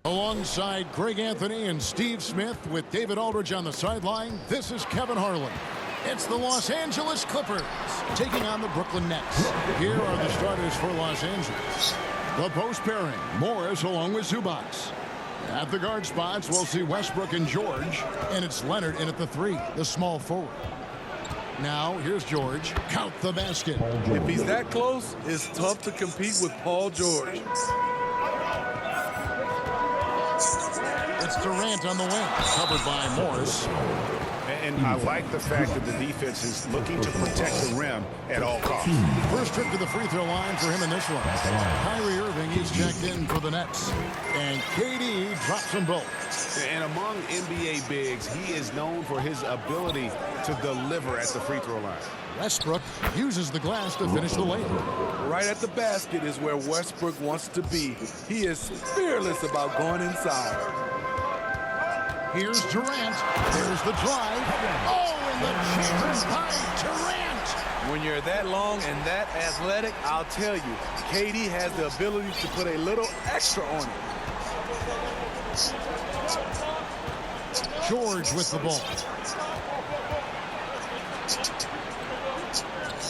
Alongside Greg Anthony and Steve Smith with David Aldridge on the sideline, this is Kevin Harlan. It's the Los Angeles Clippers taking on the Brooklyn Nets. Here are the starters for Los Angeles. The post pairing, Morris along with Zubac. At the guard spots, we'll see Westbrook and George, and it's Leonard in at the 3, the small forward. Now, here's George. Count the basket. If he's that close, it's tough to compete with Paul George. It's Durant on the wing, covered by Morris. And I like the fact that the defense is looking to protect the rim at all costs. First trip to the free throw line for him in this one. Kyrie Irving, he's checked in for the Nets. And KD drops them both. And among NBA bigs, he is known for his ability to deliver at the free throw line. Westbrook uses the glass to finish the layup. Right at the basket is where Westbrook wants to be. He is fearless about going inside. Here's Durant. There's the drive. Oh, and the chance by Durant. When you're that long and that athletic, I'll tell you, KD has the ability to put a little extra on it. George with the ball.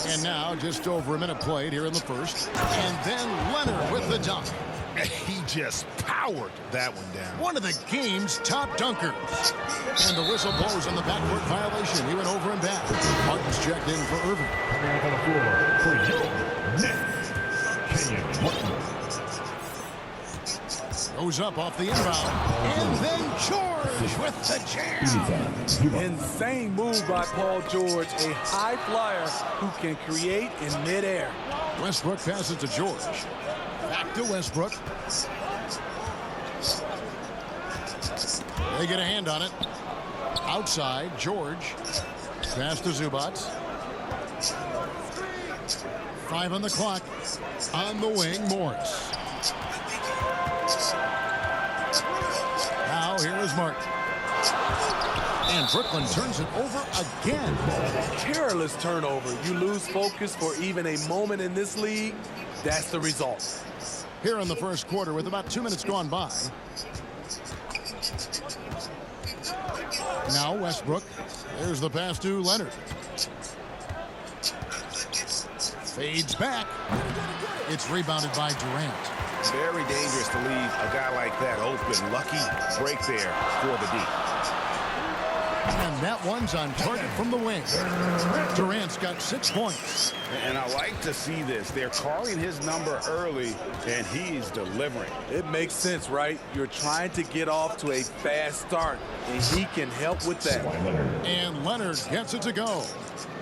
And now just over a minute played here in the first. And then Leonard with the dunk. He just powered that one down. One of the game's top dunkers. And the whistle blows on the backcourt violation. He went over and back. Martin's checked in for Irving. Coming up on the floor for your Nets, Kenyon Martin. Goes up off the inbound. And then George with the jam. Insane move by Paul George, a high flyer who can create in midair. Westbrook passes to George. Back to Westbrook. They get a hand on it. Outside, George. Pass to Zubac. 5 on the clock. On the wing, Morris. Now, here is Martin. And Brooklyn turns it over again. Careless turnover. You lose focus for even a moment in this league. That's the result. Here in the first quarter with about 2 minutes gone by. Now Westbrook. There's the pass to Leonard. Fades back. It's rebounded by Durant. Very dangerous to leave a guy like that open. Lucky break there for the D. And that one's on target from the wing. Durant's got 6 points. And I like to see this. They're calling his number early, and he's delivering. It makes sense, right? You're trying to get off to a fast start, and he can help with that. And Leonard gets it to go.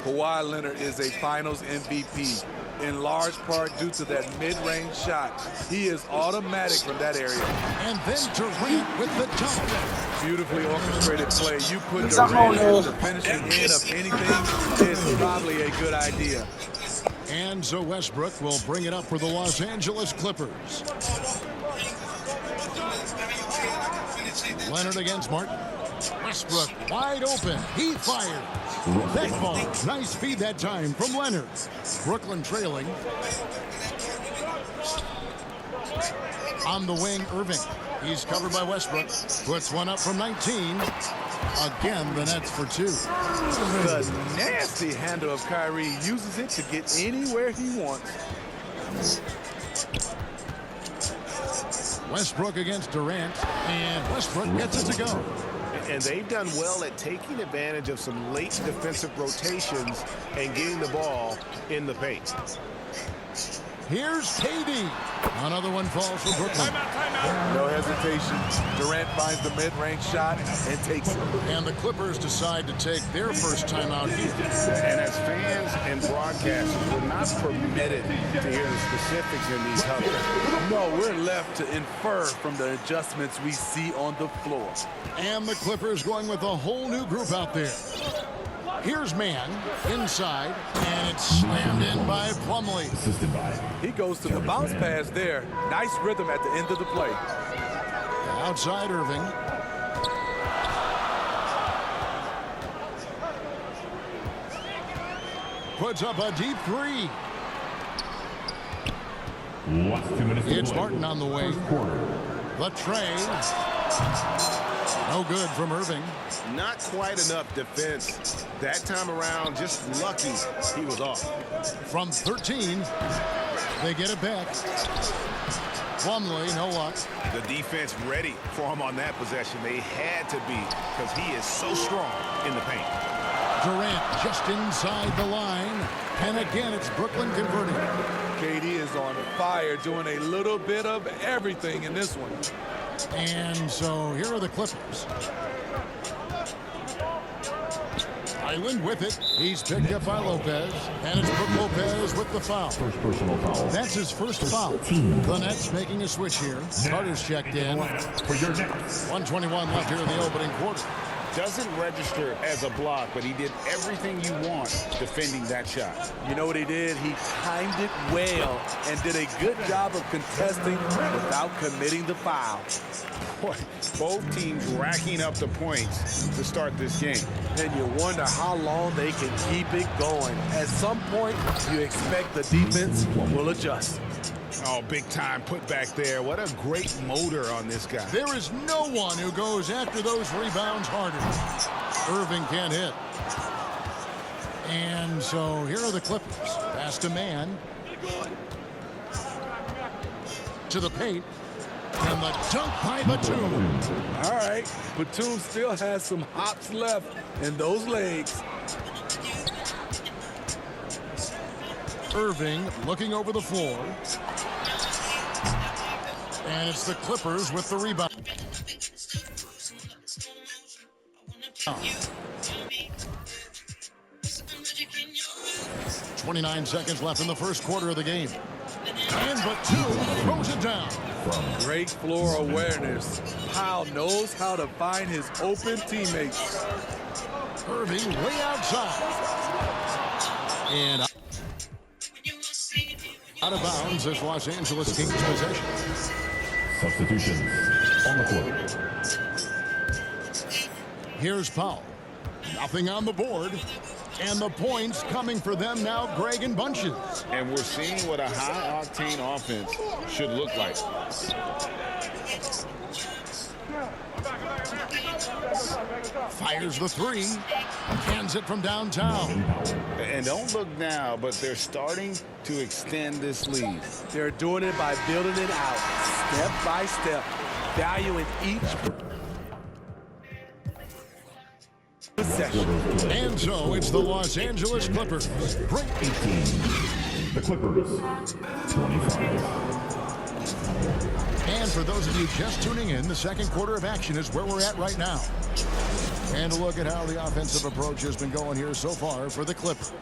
Kawhi Leonard is a Finals MVP, in large part due to that mid-range shot. He is automatic from that area. And then Durant with the dunk. Beautifully orchestrated play. You put Durant at the finishing end of anything, it's probably a good idea. And so Westbrook will bring it up for the Los Angeles Clippers. Leonard against Martin. Westbrook wide open. He fires. That ball. Nice feed that time from Leonard. Brooklyn trailing. On the wing, Irving. He's covered by Westbrook. Puts one up from 19. Again, the Nets for 2. The nasty handle of Kyrie uses it to get anywhere he wants. Westbrook against Durant. And Westbrook gets it to go. And they've done well at taking advantage of some late defensive rotations and getting the ball in the paint. Here's KD. Another one falls for Brooklyn. No hesitation. Durant finds the mid-range shot and takes it. And the Clippers decide to take their first timeout here. And as fans and broadcasters, we're not permitted to hear the specifics in these huddles. No, we're left to infer from the adjustments we see on the floor. And the Clippers going with a whole new group out there. Here's Mann inside, and it's slammed in by Plumlee. He goes to the bounce pass there. Nice rhythm at the end of the play. Outside Irving. Puts up a deep 3. Last 2 minutes. It's Martin on the way. The tray. No good from Irving. Not quite enough defense. That time around, just lucky he was off. From 13, they get it back. Plumlee, no luck. The defense ready for him on that possession. They had to be because he is so strong in the paint. Durant just inside the line. And again, it's Brooklyn converting. KD is on fire, doing a little bit of everything in this one. And so here are the Clippers. Island with it. He's picked up by Lopez. And it's Brook Lopez with the foul. First personal foul. That's his first foul. The Nets making a switch here. Starters checked in. For your Nets. 1:21 left here in the opening quarter. Doesn't register as a block, but he did everything you want defending that shot. You know what he did? He timed it well and did a good job of contesting without committing the foul. Boy, both teams racking up the points to start this game. And you wonder how long they can keep it going. At some point, you expect the defense will adjust. Oh, big time put back there. What a great motor on this guy. There is no one who goes after those rebounds harder. Irving can't hit. And so here are the Clippers. Pass to man. To the paint. And the dunk by Batum. All right, Batum still has some hops left in those legs. Irving looking over the floor. And it's the Clippers with the rebound. 29 seconds left in the first quarter of the game. And Batum throws it down. Great floor awareness. Powell knows how to find his open teammates. Irving way outside. And out of bounds is Los Angeles Kings possession. Substitutions on the court. Here's Powell. Nothing on the board. And the points coming for them now, Greg in bunches. And we're seeing what a high-octane offense should look like. Fires the three. Cans it from downtown. And don't look now, but they're starting to extend this lead. They're doing it by building it out, step by step, valuing each possession. And so it's the Los Angeles Clippers. Break 18. The Clippers. 25. And for those of you just tuning in, the second quarter of action is where we're at right now. And a look at how the offensive approach has been going here so far for the Clippers.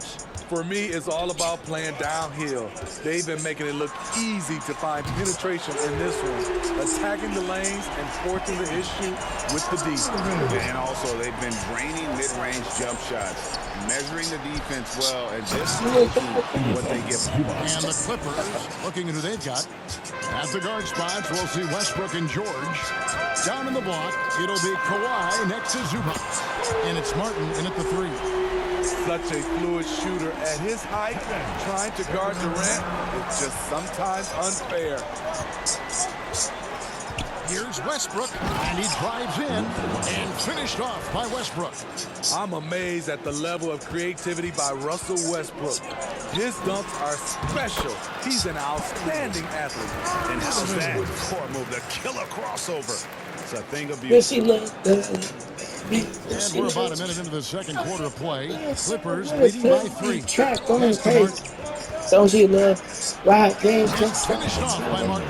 For me, it's all about playing downhill. They've been making it look easy to find penetration in this one, attacking the lanes and forcing the issue with the D. And also, they've been draining mid-range jump shots, measuring the defense well, and just taking what they give them. And the Clippers, looking at who they've got. At the guard spots, we'll see Westbrook and George. Down in the block, it'll be Kawhi next to Zubac. And it's Martin in at the three. Such a fluid shooter at his height, trying to guard Durant is just sometimes unfair. Here's Westbrook, and he drives in and finished off by Westbrook. I'm amazed at the level of creativity by Russell Westbrook. His dunks are special. He's an outstanding athlete. And how's that court move? The killer crossover. It's a thing of beauty. Yes, he loved And we're about a minute into the second quarter of play. Clippers leading by 3. Track on his page. Don't you love ride games? It's finished off by Martin.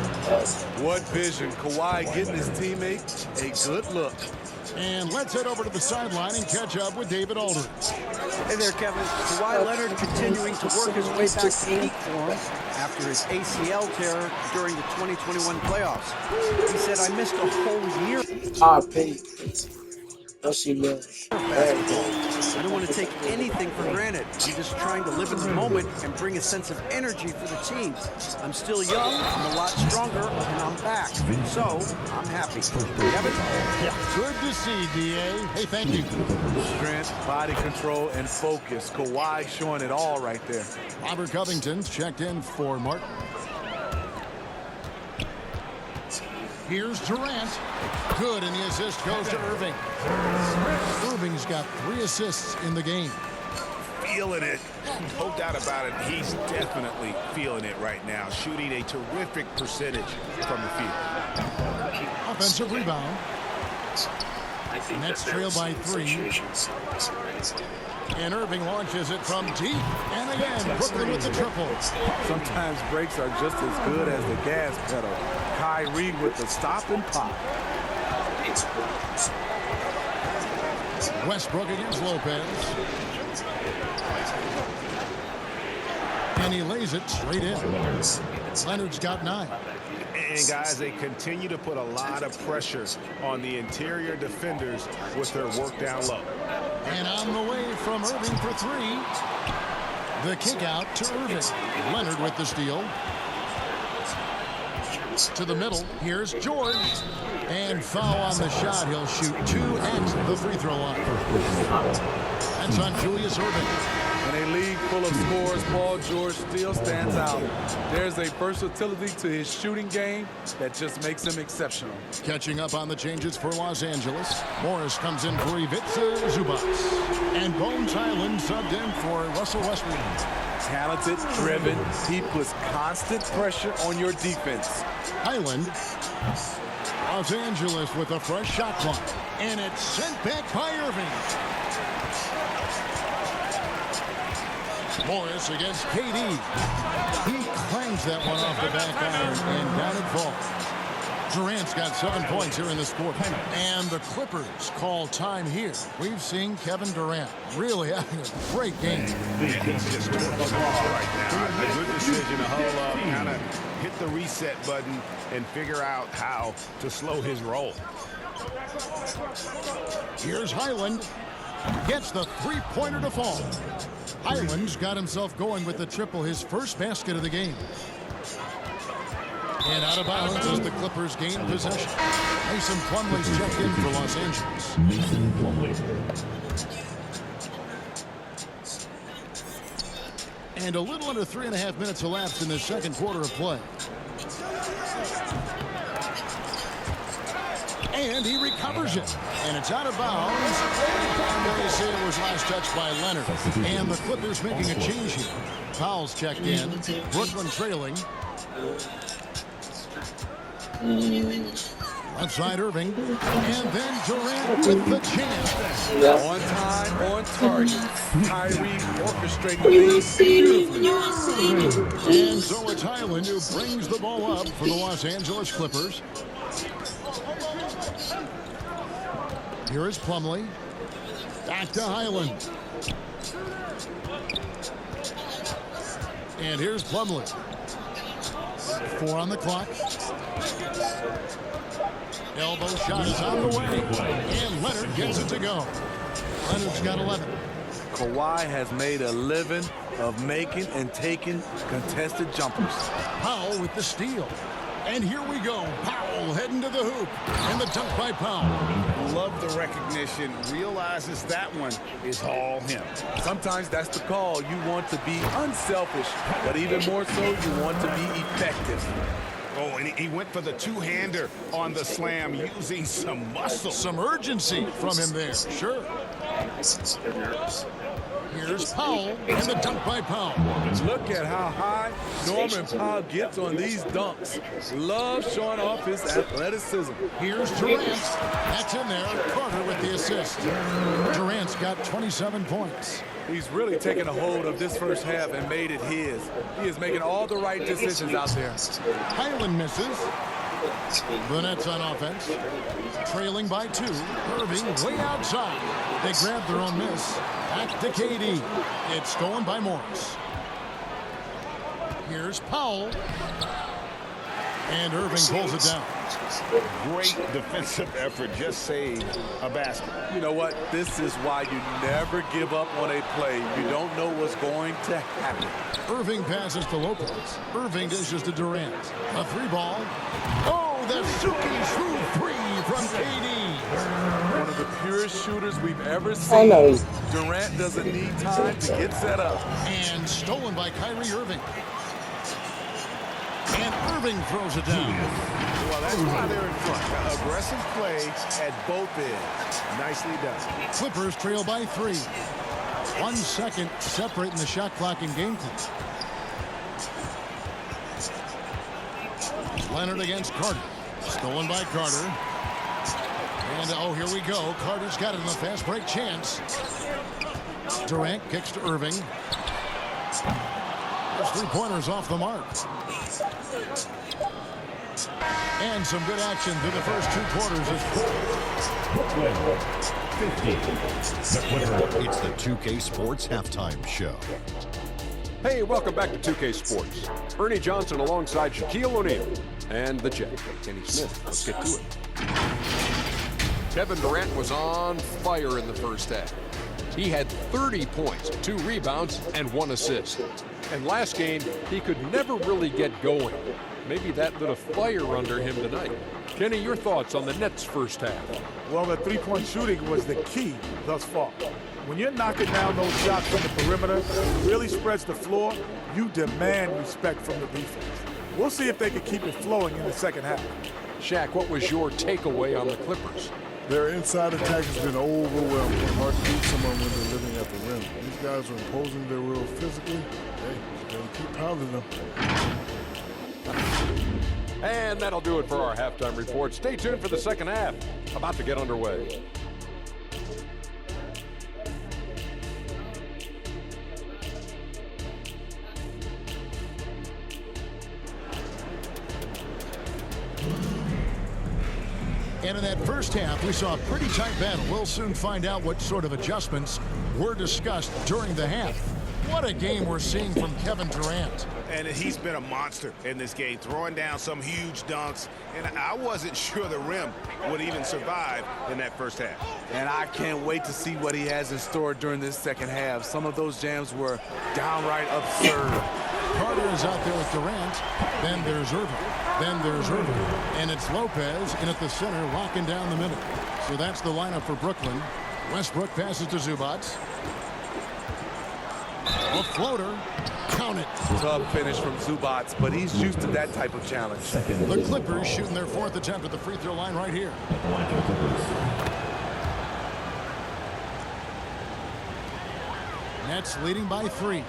What vision. Kawhi getting his teammate a good look. And let's head over to the sideline and catch up with David Aldridge. Hey there, Kevin. Kawhi Leonard continuing to work his way back to peak form after his ACL tear during the 2021 playoffs. He said, I missed a whole year. Don't you love I don't want to take anything for granted. I'm just trying to live in the moment and bring a sense of energy for the team. I'm still young, I'm a lot stronger, and I'm back. So, I'm happy. Kevin? Yeah, good to see, D.A. Hey, thank you. Strength, body control, and focus. Kawhi showing it all right there. Robert Covington's checked in for Martin. Here's Durant. Good, and the assist goes to Irving. Irving's got 3 assists in the game. Feeling it. No doubt about it. He's definitely feeling it right now. Shooting a terrific percentage from the field. Offensive rebound. Nets trail by 3. And Irving launches it from deep. And again, Brooklyn with the triple. Sometimes breaks are just as good as the gas pedal. Kyrie with the stop and pop. Westbrook against Lopez. And he lays it straight in. Leonard's got 9. And guys, they continue to put a lot of pressure on the interior defenders with their work down low. And on the way from Irving for 3. The kick out to Irving. Leonard with the steal. To the middle. Here's George. And foul on the shot. He'll shoot 2 at the free throw line. That's on Julius Irving. In a league full of scores, Paul George still stands out. There's a versatility to his shooting game that just makes him exceptional. Catching up on the changes for Los Angeles. Morris comes in for Ivica Zubac. And Bones Highland subbed in for Russell Westbrook. Talented, driven, he puts constant pressure on your defense. Highland. Los Angeles with a fresh shot clock. And it's sent back by Irving. Morris against KD. He clangs that one off the back iron and down it falls. Durant's got 7 points here in this quarter. And the Clippers call time here. We've seen Kevin Durant really having a great game. He's just torching the ball right now. A good decision to huddle up, kind of hit the reset button and figure out how to slow his roll. Here's Highland. Gets the 3-pointer to fall. Highland's got himself going with the triple, his first basket of the game. And out of bounds as the Clippers gain possession. Mason Plumlee's checked in for Los Angeles. Mason Plumlee. And a little under 3.5 minutes elapsed in the second quarter of play. And he recovers it. And it's out of bounds. And they say it was last touched by Leonard. And the Clippers making a change here. Powell's checked in. Brooklyn trailing. Left side Irving. And then Durant with the chance. On time, on target. Kyrie orchestrating things beautifully. And so it's Highland who brings the ball up for the Los Angeles Clippers. Here is Plumlee. Back to Highland. And here's Plumlee. 4 on the clock. Elbow shot is on the way. And Leonard gets it to go. Leonard's got 11. Kawhi has made a living of making and taking contested jumpers. Powell with the steal. And here we go. Powell heading to the hoop. And the dunk by Powell. Love the recognition. Realizes that one is all him. Sometimes that's the call. You want to be unselfish, but even more so, you want to be effective. Oh, and he went for the two-hander on the slam using some muscle. Some urgency from him there. Sure. Here's Powell and the dunk by Powell. Look at how high Norman Powell gets on these dunks. Love showing off his athleticism. Here's Durant. That's in there. Carter with the assist. Durant's got 27 points. He's really taken a hold of this first half and made it his. He is making all the right decisions out there. Highland misses. The Nets on offense. Trailing by 2. Irving way outside. They grab their own miss. Back to KD. It's stolen by Morris. Here's Powell. And Irving pulls it down. Great defensive effort. Just saved a basket. You know what? This is why you never give up on a play. You don't know what's going to happen. Irving passes to Lopez. Irving dishes to Durant. A 3-ball. Oh, the Suki Shrewd 3 from KD. One of the purest shooters we've ever seen. Durant doesn't need time to get set up. And stolen by Kyrie Irving. And Irving throws it down. Well, that's why they're in front. Aggressive play at both ends. Nicely done. Clippers trail by 3. 1 second separating the shot clock and game clock. Leonard against Carter. Stolen by Carter. And, oh, here we go. Carter's got it in the fast break chance. Durant kicks to Irving. Those 3-pointers off the mark. And some good action through the first 2 quarters. Brooklyn, 50. The Clippers. It's the 2K Sports Halftime Show. Hey, welcome back to 2K Sports. Ernie Johnson alongside Shaquille O'Neal and the Jet, Kenny Smith. Let's get to it. Kevin Durant was on fire in the first half. He had 30 points, 2 rebounds, and 1 assist. And last game, he could never really get going. Maybe that lit a fire under him tonight. Kenny, your thoughts on the Nets' first half? Well, the three-point shooting was the key thus far. When you're knocking down those shots from the perimeter, it really spreads the floor. You demand respect from the defense. We'll see if they can keep it flowing in the second half. Shaq, what was your takeaway on the Clippers? Their inside attack has been overwhelming. Hard to beat someone when they're living at the rim. These guys are imposing their will physically. Hey, just gotta keep pounding them. And that'll do it for our halftime report. Stay tuned for the second half. About to get underway. And in that first half, we saw a pretty tight battle. We'll soon find out what sort of adjustments were discussed during the half. What a game we're seeing from Kevin Durant. And he's been a monster in this game, throwing down some huge dunks. And I wasn't sure the rim would even survive in that first half. And I can't wait to see what he has in store during this second half. Some of those jams were downright absurd. Carter is out there with Durant. Then there's Irving. Then there's Irving. And it's Lopez in at the center, locking down the middle. So that's the lineup for Brooklyn. Westbrook passes to Zubac. A floater. Count it. Tough finish from Zubac, but he's used to that type of challenge. The Clippers shooting their 4th attempt at the free throw line right here. Nets leading by 3.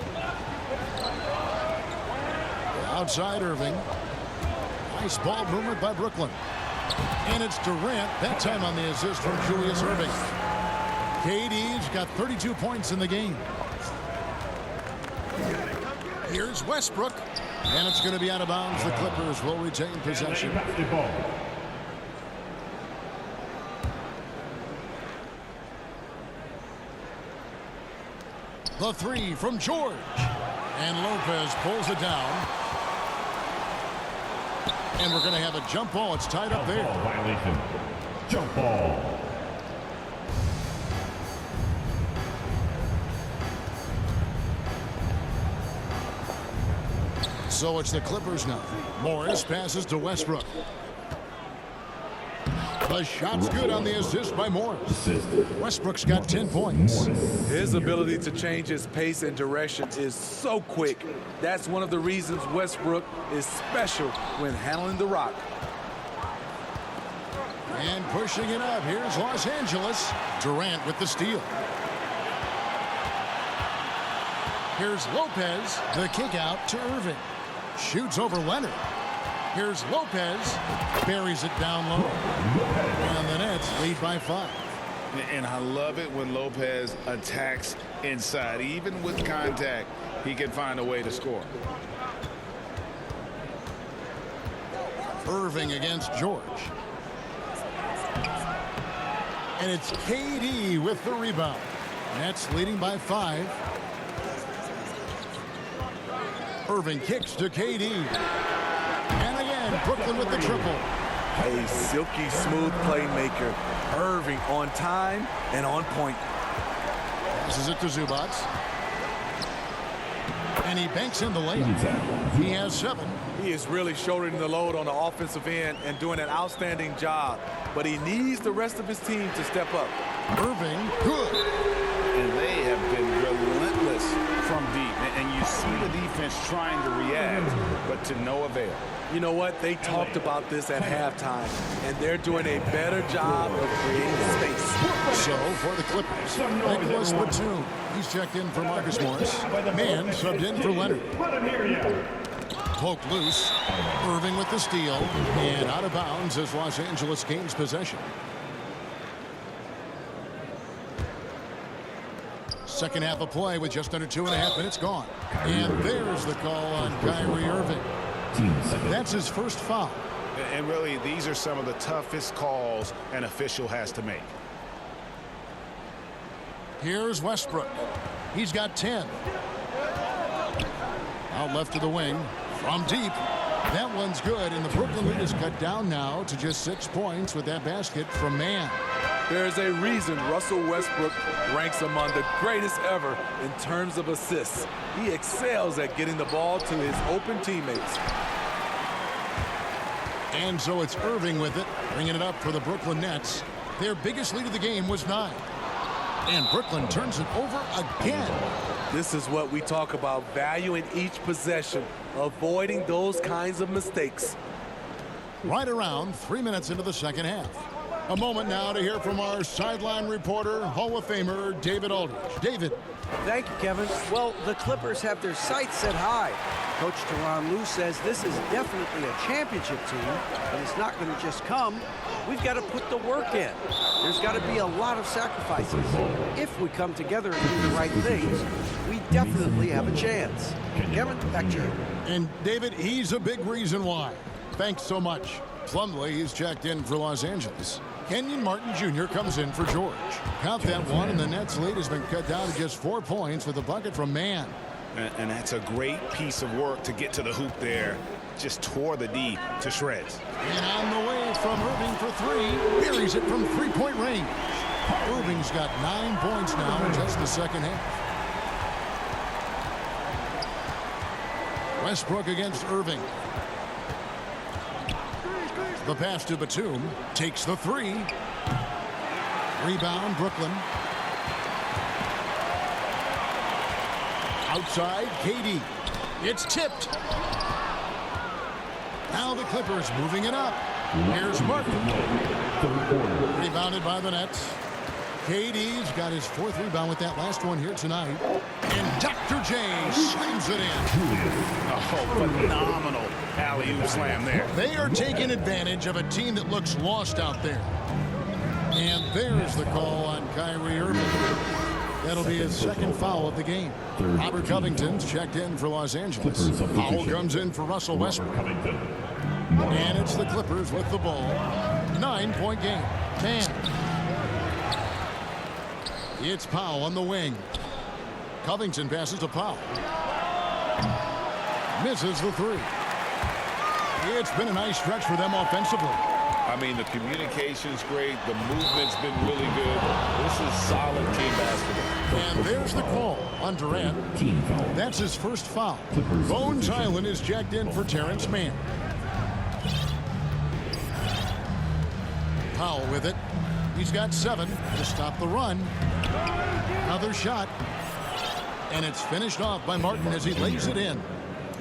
Outside Irving. Nice ball movement by Brooklyn. And it's Durant, that time on the assist from Julius Irving. KD's got 32 points in the game. Here's Westbrook. And it's going to be out of bounds. The Clippers will retain possession. Basketball. The 3 from George. And Lopez pulls it down. And we're going to have a jump ball. It's tied up there. Violation. Jump ball. So it's the Clippers now. Morris passes to Westbrook. The shot's good on the assist by Morris. Westbrook's got 10 points. His ability to change his pace and direction is so quick. That's one of the reasons Westbrook is special when handling the rock. And pushing it up, here's Los Angeles. Durant with the steal. Here's Lopez, the kick out to Irving. Shoots over Leonard. Here's Lopez, buries it down low. And the Nets lead by 5. And I love it when Lopez attacks inside. Even with contact, he can find a way to score. Irving against George. And it's KD with the rebound. Nets leading by 5. Irving kicks to KD. And again, Brooklyn with the triple. A silky smooth playmaker. Irving on time and on point. Passes it to Zubac. And he banks in the layup. He has 7. He is really shouldering the load on the offensive end and doing an outstanding job. But he needs the rest of his team to step up. Irving, good. And they have been relentless from deep. And you You see the defense trying to react, but to no avail. You know what? They talked about this at halftime, and they're doing a better job of creating space. So for the Clippers, Nicholas Batum. He's checked in for Marcus Morris. Man subbed in for Leonard. Poked loose. Irving with the steal. And out of bounds as Los Angeles gains possession. Second half of play with just under 2.5 minutes gone. And there's the call on Kyrie Irving. That's his first foul. And really, these are some of the toughest calls an official has to make. Here's Westbrook. He's got 10. Out left to the wing. From deep. That one's good, and the Brooklyn lead is cut down now to just 6 points with that basket from Mann. There's a reason Russell Westbrook ranks among the greatest ever in terms of assists. He excels at getting the ball to his open teammates. And so it's Irving with it, bringing it up for the Brooklyn Nets. Their biggest lead of the game was 9. And Brooklyn turns it over again. This is what we talk about, valuing each possession, avoiding those kinds of mistakes. Right around 3 minutes into the second half. A moment now to hear from our sideline reporter, Hall of Famer David Aldridge. David. Thank you, Kevin. Well, the Clippers have their sights set high. Coach Tyronn Lue says this is definitely a championship team, but it's not going to just come. We've got to put the work in. There's got to be a lot of sacrifices. If we come together and do the right things, we definitely have a chance. Kevin, back to you. And David, he's a big reason why. Thanks so much. Plumlee is checked in for Los Angeles. Kenyon Martin Jr. comes in for George. Count that one, and the Nets' lead has been cut down to just 4 points with a bucket from Mann. And that's a great piece of work to get to the hoop there. Just tore the D to shreds. And on the way from Irving for 3. Buries it from 3-point range. Irving's got 9 points now in just the second half. Westbrook against Irving. The pass to Batum. Takes the 3. Rebound, Brooklyn. Outside, KD. It's tipped. Now the Clippers moving it up. Here's Martin. Rebounded by the Nets. KD's got his 4th rebound with that last one here tonight. And Dr. J slams it in. Oh, phenomenal alley-oop slam there. They are taking advantage of a team that looks lost out there. And there's the call on Kyrie Irving. That'll be his 2nd foul of the game. Robert Covington's checked in for Los Angeles. Powell comes in for Russell Westbrook. And it's the Clippers with the ball. 9-point game. Man. It's Powell on the wing. Covington passes to Powell. Misses the 3. It's been a nice stretch for them offensively. I mean, the communication's great. The movement's been really good. This is solid team basketball. And there's the call on Durant. That's his first foul. Bones Hyland is checked in for Terrence Mann. Powell with it. He's got 7 to stop the run. Another shot. And it's finished off by Martin as he lays it in.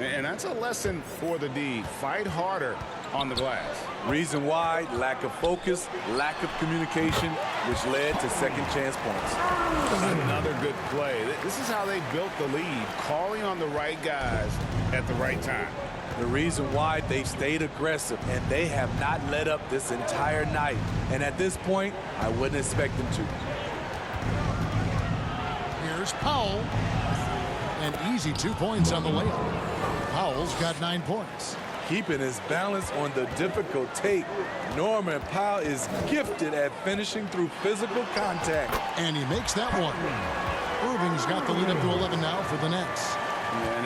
And that's a lesson for the D. Fight harder on the glass. Reason why, lack of focus, lack of communication, which led to second chance points. Another good play. This is how they built the lead, calling on the right guys at the right time. The reason why they've stayed aggressive, and they have not let up this entire night. And at this point, I wouldn't expect them to. Here's Powell. An easy 2 points on the layup. Powell's got 9 points. Keeping his balance on the difficult take. Norman Powell is gifted at finishing through physical contact. And he makes that one. Irving's got the lead up to 11 now for the Nets.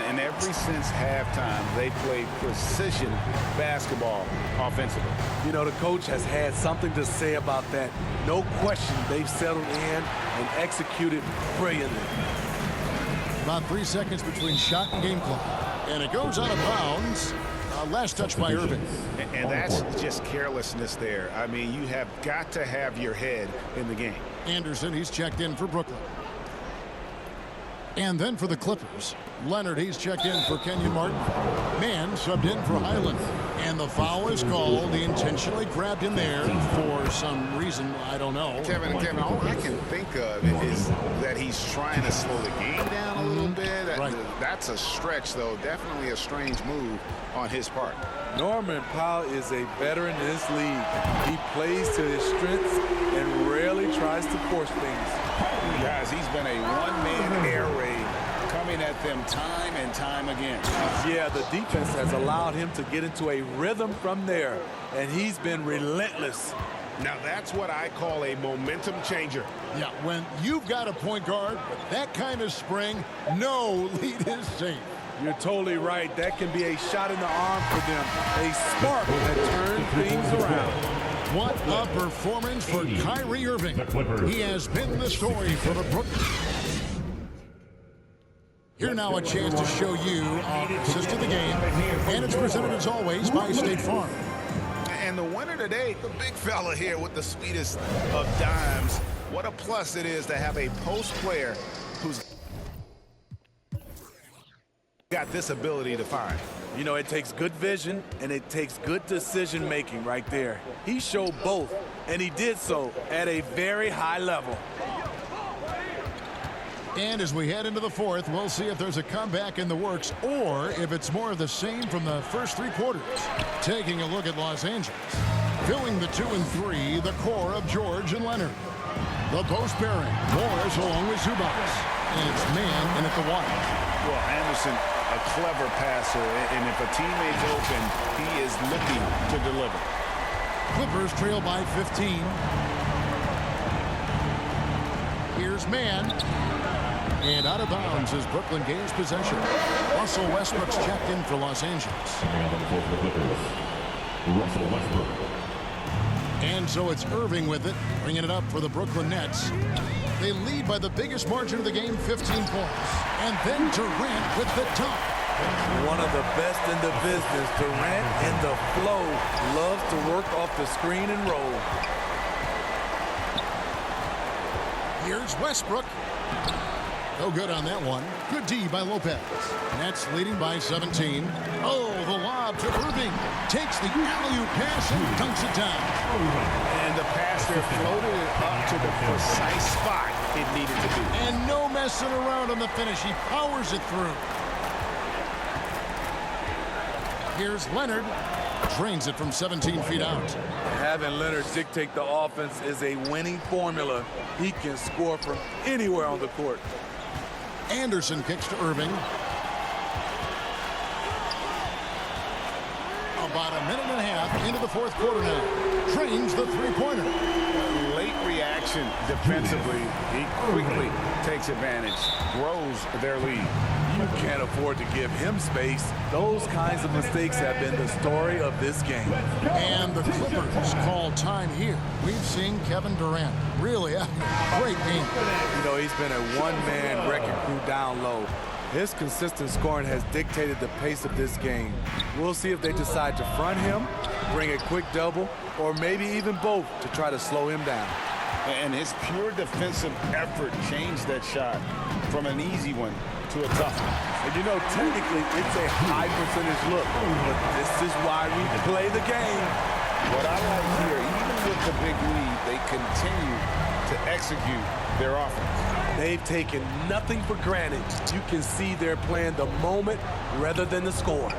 And ever since halftime, they played precision basketball offensively. You know, the coach has had something to say about that. No question, they've settled in and executed brilliantly. About 3 seconds between shot and game clock. And it goes out of bounds. Last touch by Irving. And that's just carelessness there. I mean, you have got to have your head in the game. Anderson, he's checked in for Brooklyn. And then for the Clippers, Leonard, he's checked in for Kenyon Martin. Mann subbed in for Highland. And the foul is called. He intentionally grabbed him there for some reason. I don't know. Kevin, all I can think of is that he's trying to slow the game down a little bit. That's a stretch, though. Definitely a strange move on his part. Norman Powell is a veteran in this league. He plays to his strengths and rarely tries to force things. Guys, he's been a one-man air raid coming at them time and time again. Yeah, the defense has allowed him to get into a rhythm from there, and he's been relentless. Now that's what I call a momentum changer. Yeah, when you've got a point guard with that kind of spring, no lead is safe. You're totally right. That can be a shot in the arm for them. A spark that turns things around. What a performance for Kyrie Irving. He has been the story for the Brooklyn. Here now a chance to show you our assist of the game. And it's presented as always by State Farm. And the winner today, the big fella here with the sweetest of dimes. What a plus it is to have a post player who's got this ability to find. You know, it takes good vision and it takes good decision making right there. He showed both, and he did so at a very high level. And as we head into the fourth, we'll see if there's a comeback in the works or if it's more of the same from the first three quarters. Taking a look at Los Angeles. Filling the 2 and 3, the core of George and Leonard. The post pairing, Morris along with Zubac. And it's Mann in at the wide. Well, Anderson, a clever passer, and if a teammate's open, he is looking to deliver. Clippers trail by 15. Here's Mann. And out of bounds as Brooklyn gains possession. Russell Westbrook's checked in for Los Angeles. Russell Westbrook. And so it's Irving with it, bringing it up for the Brooklyn Nets. They lead by the biggest margin of the game, 15 points. And then Durant with the dunk. One of the best in the business. Durant in the flow loves to work off the screen and roll. Here's Westbrook. No good on that one. Good D by Lopez. Nets leading by 17. Oh, the lob to Irving. Takes the alley-oop pass and dunks it down. And the pass there floated it up to the precise spot it needed to be. And no messing around on the finish. He powers it through. Here's Leonard. Drains it from 17 feet out. Having Leonard dictate the offense is a winning formula. He can score from anywhere on the court. Anderson kicks to Irving. About a minute and a half into the fourth quarter now. Drains the three-pointer. Late reaction defensively. He quickly takes advantage, grows their lead. You can't afford to give him space. Those kinds of mistakes have been the story of this game. And the Clippers call time here. We've seen Kevin Durant really a great game. You know, he's been a one-man wrecking crew down low. His consistent scoring has dictated the pace of this game. We'll see if they decide to front him, bring a quick double, or maybe even both to try to slow him down. And his pure defensive effort changed that shot from an easy one to a tough one. And you know, technically, it's a high percentage look, but this is why we play the game. What I like here, even with the big lead, they continue to execute their offense. They've taken nothing for granted. You can see they're playing the moment rather than the score.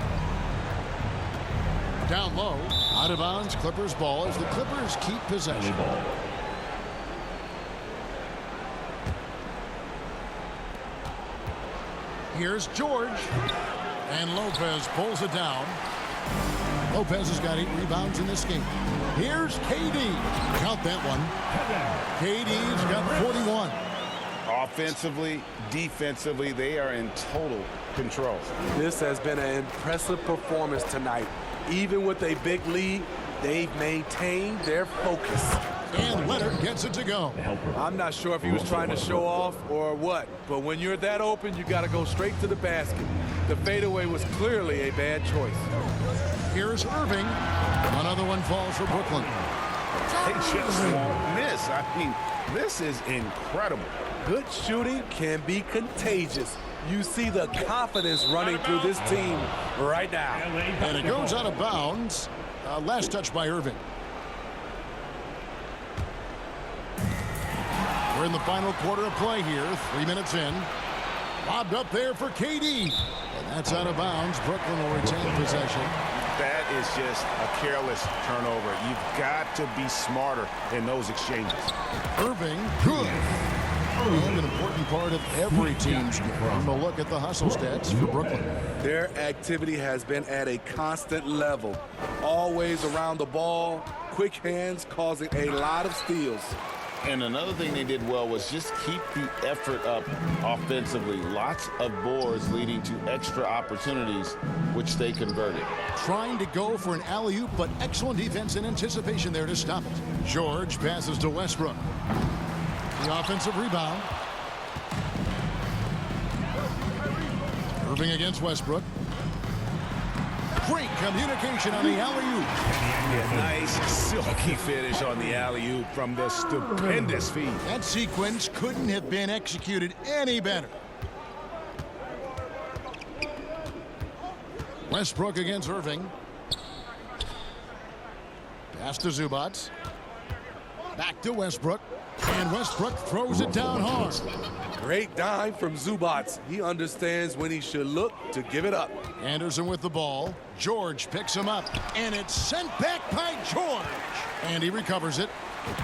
Down low, out of bounds, Clippers ball as the Clippers keep possession. Here's George. And Lopez pulls it down. Lopez has got 8 rebounds in this game. Here's KD. Count that one. KD's got 41. Offensively, defensively, they are in total control. This has been an impressive performance tonight. Even with a big lead, they've maintained their focus. And Leonard gets it to go. I'm not sure if he was trying to show off or what, but when you're that open, you got to go straight to the basket. The fadeaway was clearly a bad choice. Here's Irving. Another one falls for Brooklyn. They just won't miss. I mean, this is incredible. Good shooting can be contagious. You see the confidence running through this team right now. And it goes out of bounds. Last touch by Irving. We're in the final quarter of play here. 3 minutes in. Lobbed up there for KD. And that's out of bounds. Brooklyn will retain possession. That is just a careless turnover. You've got to be smarter in those exchanges. Irving, good. And an important part of every team's game. A look at the hustle stats for Brooklyn. Their activity has been at a constant level. Always around the ball, quick hands causing a lot of steals. And another thing they did well was just keep the effort up offensively. Lots of boards leading to extra opportunities, which they converted. Trying to go for an alley-oop, but excellent defense and anticipation there to stop it. George passes to Westbrook. The offensive rebound. Irving against Westbrook. Great communication on the alley-oop. Yeah, nice, silky finish on the alley-oop from the stupendous feed. That sequence couldn't have been executed any better. Westbrook against Irving. Pass to Zubac. Back to Westbrook. And Westbrook throws it down hard. Great dive from Zubac. He understands when he should look to give it up. Anderson with the ball. George picks him up. And it's sent back by George. And he recovers it.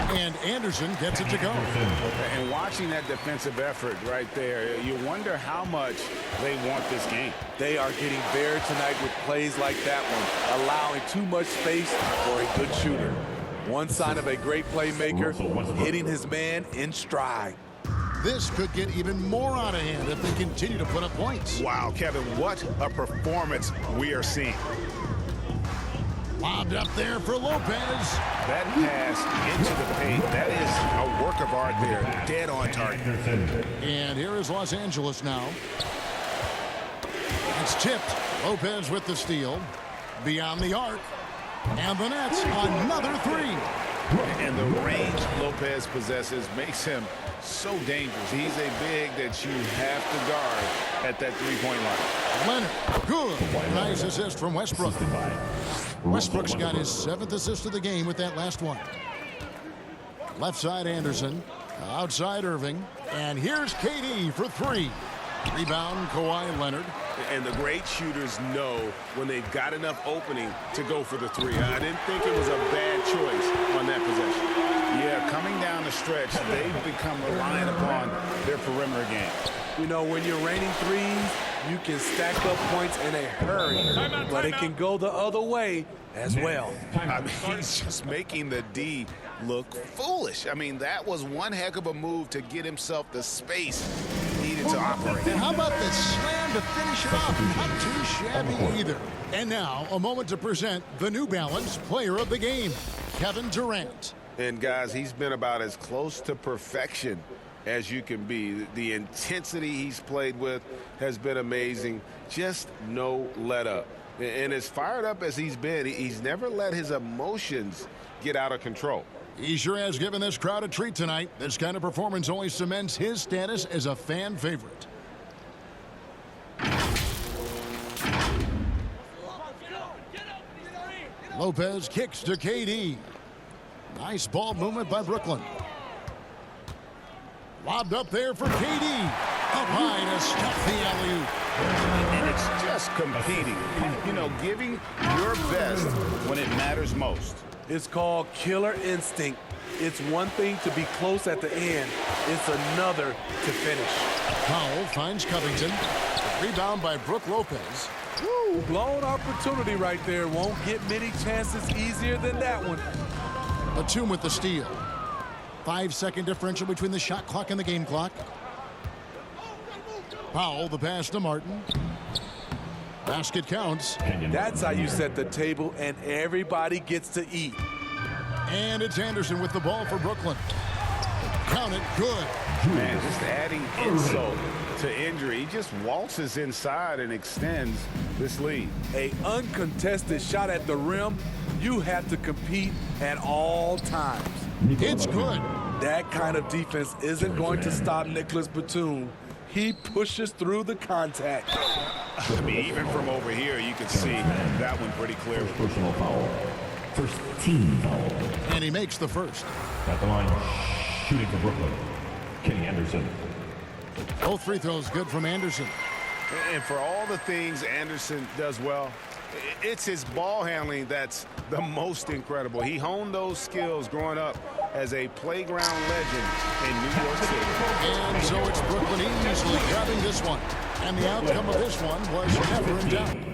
And Anderson gets it to go. And watching that defensive effort right there, you wonder how much they want this game. They are getting bare tonight with plays like that one, allowing too much space for a good shooter. One sign of a great playmaker, hitting his man in stride. This could get even more out of hand if they continue to put up points. Wow, Kevin, what a performance we are seeing. Lobbed up there for Lopez. That pass into the paint, that is a work of art there. Dead on target. And here is Los Angeles now. It's tipped. Lopez with the steal. Beyond the arc. And the Nets, another three. And the range Lopez possesses makes him so dangerous. He's a big that you have to guard at that three-point line. Leonard, good. Nice assist from Westbrook. Westbrook's got his 7th assist of the game with that last one. Left side Anderson, outside Irving, and here's KD for three. Rebound Kawhi Leonard. And the great shooters know when they've got enough opening to go for the three. I didn't think it was a bad choice on that possession. Yeah, coming down the stretch, they've become reliant upon their perimeter game. You know, when you're raining threes, you can stack up points in a hurry, but it can go the other way as well. I mean, he's just making the D look foolish. I mean, that was one heck of a move to get himself the space needed to operate. And how about the slam to finish it off? Not too shabby either. And now, a moment to present the New Balance Player of the Game, Kevin Durant. And guys, he's been about as close to perfection as you can be. The intensity he's played with has been amazing. Just no let up. And as fired up as he's been, he's never let his emotions get out of control. He sure has given this crowd a treat tonight. This kind of performance only cements his status as a fan favorite. Lopez kicks to KD. Nice ball movement by Brooklyn. Lobbed up there for KD. Up high to stop the alley-oop. And it's just competing. You know, giving your best when it matters most. It's called killer instinct. It's one thing to be close at the end. It's another to finish. Powell finds Covington. Rebound by Brook Lopez. Woo, blown opportunity right there. Won't get many chances easier than that one. Batum with the steal. 5-second differential between the shot clock and the game clock. Powell, the pass to Martin. Basket counts. That's how you set the table, and everybody gets to eat. And it's Anderson with the ball for Brooklyn. Count it, good. Man, just adding insult to injury. He just waltzes inside and extends this lead. A uncontested shot at the rim. You have to compete at all times. It's good. that kind of defense isn't going to stop Nicholas Batum. He pushes through the contact. I mean, even from over here, you can see that one pretty clearly. Personal foul. First team foul. And he makes the first. At the line, shooting for Brooklyn, Kenny Anderson. Both free throws good from Anderson. And for all the things Anderson does well, it's his ball handling that's the most incredible. He honed those skills growing up as a playground legend in New York City. And so it's Brooklyn easily grabbing this one. And the outcome of this one was never in doubt.